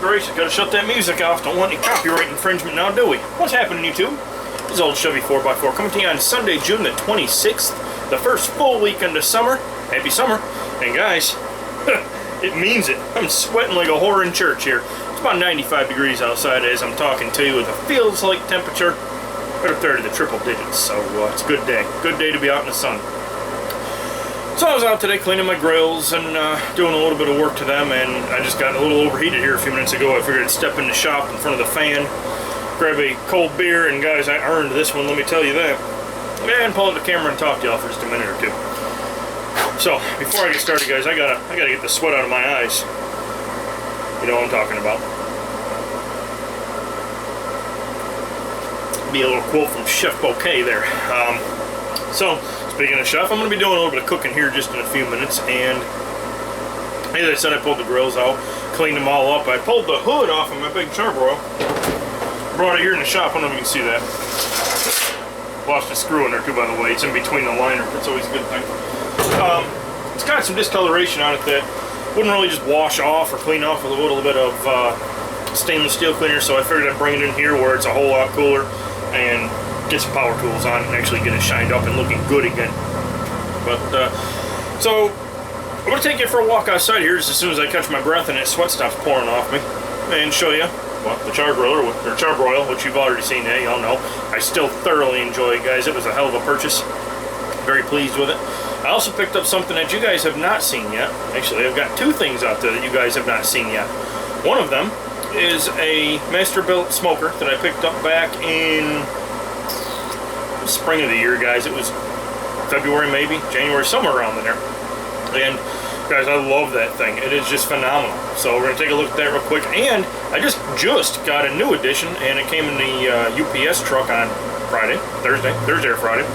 gracious, gotta shut that music off. Don't want any copyright infringement now, do we? What's happening, YouTube? This is old Chevy 4x4 coming to you on Sunday, June the 26th, the first full weekend of summer. Happy summer. And guys, it means it. I'm sweating like a whore in church here. It's about 95 degrees outside as I'm talking to you with a feels like temperature. Better third of the triple digits, so it's a good day. Good day to be out in the sun. So I was out today cleaning my grills and doing a little bit of work to them, and I just got a little overheated here a few minutes ago. I figured I'd step in the shop in front of the fan, grab a cold beer, and guys, I earned this one, let me tell you that. And pull up the camera and talk to y'all for just a minute or two. So, before I get started, guys, I gotta get the sweat out of my eyes. You know what I'm talking about. Be a little quote from Chef Bouquet there. So, speaking of chef, I'm going to be doing a little bit of cooking here just in a few minutes, and as I said, I pulled the grills out, cleaned them all up. I pulled the hood off of my big charbroil, brought it here in the shop. I don't know if you can see that. Lost a screw in there too, by the way. It's in between the liner. That's always a good thing. It's got some discoloration on it that wouldn't really just wash off or clean off with a little bit of stainless steel cleaner, so I figured I'd bring it in here where it's a whole lot cooler and get some power tools on it and actually get it shined up and looking good again. But so I'm going to take you for a walk outside here just as soon as I catch my breath and that sweat stops pouring off me, and show you the charbroil, which you've already seen. Y'all know I still thoroughly enjoy it, guys. It was a hell of a purchase. Very pleased with it. I also picked up something that you guys have not seen yet. Actually, I've got two things out there that you guys have not seen yet. One of them is a master-built smoker that I picked up back in spring of the year, guys. It was February, maybe January, somewhere around there. And guys, I love that thing. It is just phenomenal. So we're gonna take a look at that real quick. And I just got a new edition, and it came in the UPS truck on Thursday or Friday.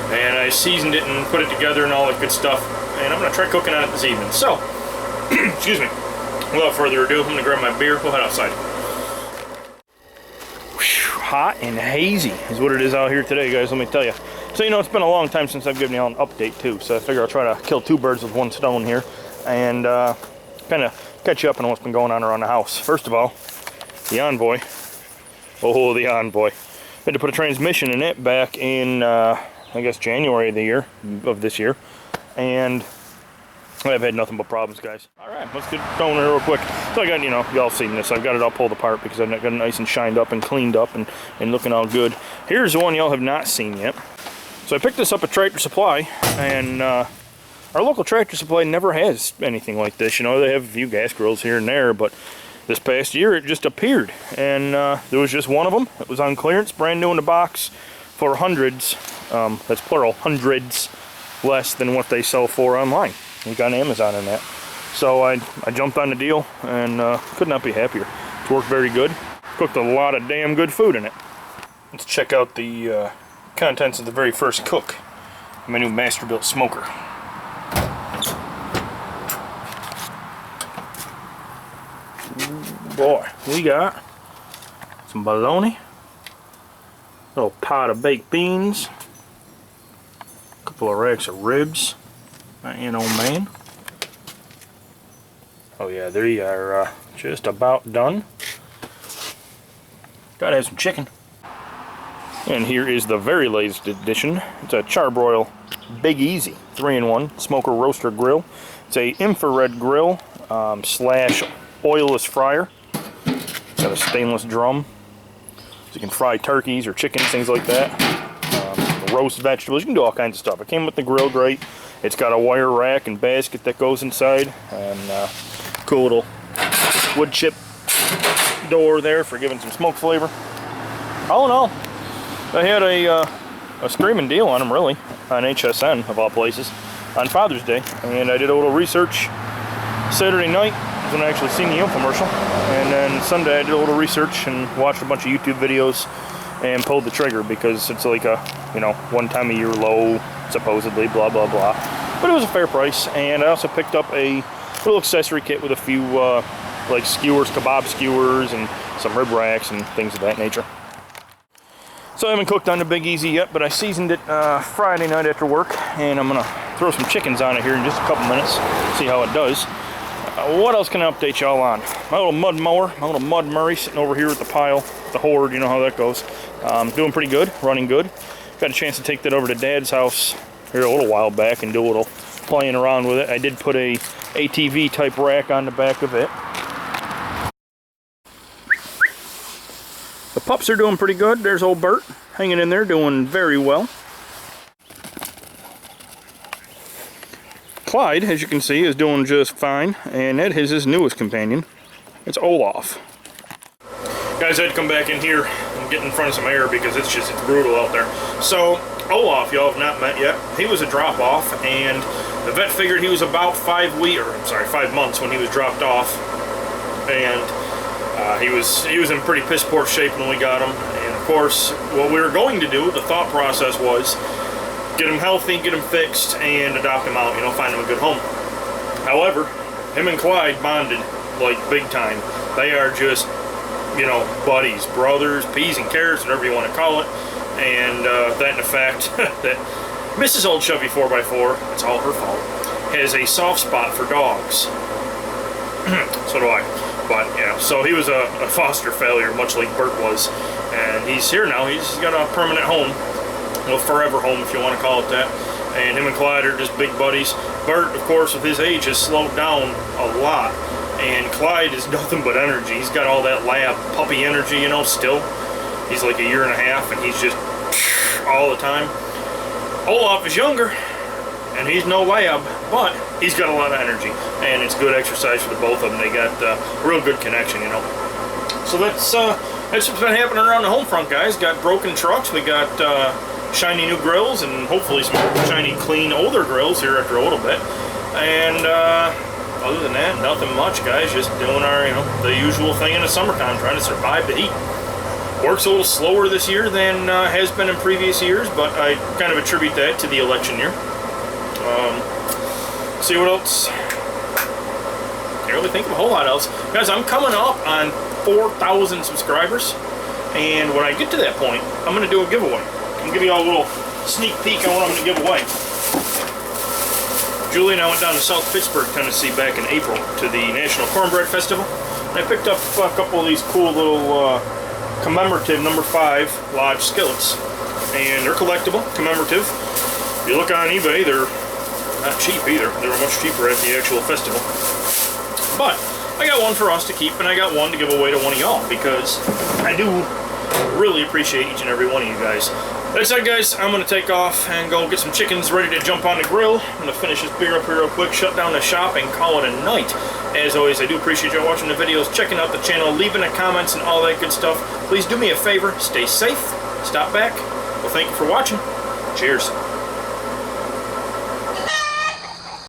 And I seasoned it and put it together and all that good stuff. And I'm gonna try cooking on it this evening. So, excuse me. Without further ado, I'm gonna grab my beer. We'll head outside. Hot and hazy is what it is out here today, guys, let me tell you. So, you know, it's been a long time since I've given you all an update too, so I figure I'll try to kill two birds with one stone here and kind of catch you up on what's been going on around the house. First of all, the Envoy. Oh, the Envoy. I had to put a transmission in it back in I guess January of this year, and I've had nothing but problems, guys. Alright, let's get going here real quick. So I got, you know, y'all seen this. I've got it all pulled apart because I've got it nice and shined up and cleaned up and looking all good. Here's the one y'all have not seen yet. So I picked this up at Tractor Supply, and our local Tractor Supply never has anything like this. You know, they have a few gas grills here and there, but this past year it just appeared. And there was just one of them. It was on clearance, brand new in the box, for hundreds, that's plural, hundreds less than what they sell for online. You got Amazon in that. So I jumped on the deal and could not be happier. It's worked very good. Cooked a lot of damn good food in it. Let's check out the contents of the very first cook. My new master-built smoker. Ooh, boy, we got some bologna, a little pot of baked beans, a couple of racks of ribs. You know, man. Oh yeah, they are just about done. Gotta have some chicken. And here is the very latest edition. It's a Charbroil Big Easy 3-in-1 smoker roaster grill. It's a infrared grill slash oilless fryer. It's got a stainless drum, so you can fry turkeys or chickens, things like that. Roast vegetables, you can do all kinds of stuff. It came with the grill grate. It's got a wire rack and basket that goes inside, and cool little wood chip door there for giving some smoke flavor. All in all, I had a screaming deal on them, really, on HSN of all places, on Father's Day, and I did a little research. Saturday night is when I actually seen the infomercial, and then Sunday I did a little research and watched a bunch of YouTube videos and pulled the trigger because it's like a, you know, one time a year low, supposedly, blah blah blah, but it was a fair price. And I also picked up a little accessory kit with a few like skewers, kebab skewers, and some rib racks and things of that nature. So I haven't cooked on the Big Easy yet, but I seasoned it Friday night after work, and I'm gonna throw some chickens on it here in just a couple minutes, see how it does. What else can I update y'all on? My little mud mower, my little mud Murray sitting over here with the pile, the horde, you know how that goes. Doing pretty good, running good. Got a chance to take that over to Dad's house here a little while back and do a little playing around with it. I did put a ATV type rack on the back of it. The pups are doing pretty good. There's old Bert hanging in there, doing very well. Clyde, as you can see, is doing just fine, and that is his newest companion. It's Olaf. Guys, I had to come back in here and get in front of some air because it's brutal out there. So, Olaf, y'all have not met yet. He was a drop-off, and the vet figured he was about 5 months when he was dropped off, and he was in pretty piss-poor shape when we got him. And of course, what we were going to do, the thought process was get him healthy, get him fixed, and adopt him out, you know, find him a good home. However, him and Clyde bonded, like, big time. They are just, you know, buddies, brothers, peas and carrots, whatever you want to call it. And that and the fact that Mrs. Old Chevy 4x4, it's all her fault, has a soft spot for dogs. So do I. But, yeah, so he was a foster failure, much like Bert was. And he's here now. He's got a permanent home. Well, forever home, if you want to call it that. And him and Clyde are just big buddies. Bert, of course, with his age, has slowed down a lot. And Clyde is nothing but energy. He's got all that lab puppy energy, you know, still. He's like a year and a half, and he's just all the time. Olaf is younger, and he's no lab, but he's got a lot of energy. And it's good exercise for the both of them. They got a real good connection, you know. So that's what's been happening around the home front, guys. Got broken trucks. We got shiny new grills and hopefully some shiny, clean, older grills here after a little bit. And other than that, nothing much, guys. Just doing our, you know, the usual thing in the summertime, trying to survive the heat. Works a little slower this year than has been in previous years, but I kind of attribute that to the election year. See what else? Can't really think of a whole lot else. Guys, I'm coming up on 4,000 subscribers, and when I get to that point, I'm going to do a giveaway. I'm going to give you all a little sneak peek on what I'm going to give away. Julie and I went down to South Pittsburgh, Tennessee back in April to the National Cornbread Festival, and I picked up a couple of these cool little commemorative number 5 Lodge skillets, and they're collectible, commemorative. If you look on eBay, they're not cheap either. They were much cheaper at the actual festival. But I got one for us to keep, and I got one to give away to one of y'all, because I do really appreciate each and every one of you guys. That's it, guys. I'm going to take off and go get some chickens ready to jump on the grill. I'm going to finish this beer up here real quick, shut down the shop, and call it a night. As always, I do appreciate y'all watching the videos, checking out the channel, leaving the comments, and all that good stuff. Please do me a favor. Stay safe. Stop back. Well, thank you for watching. Cheers.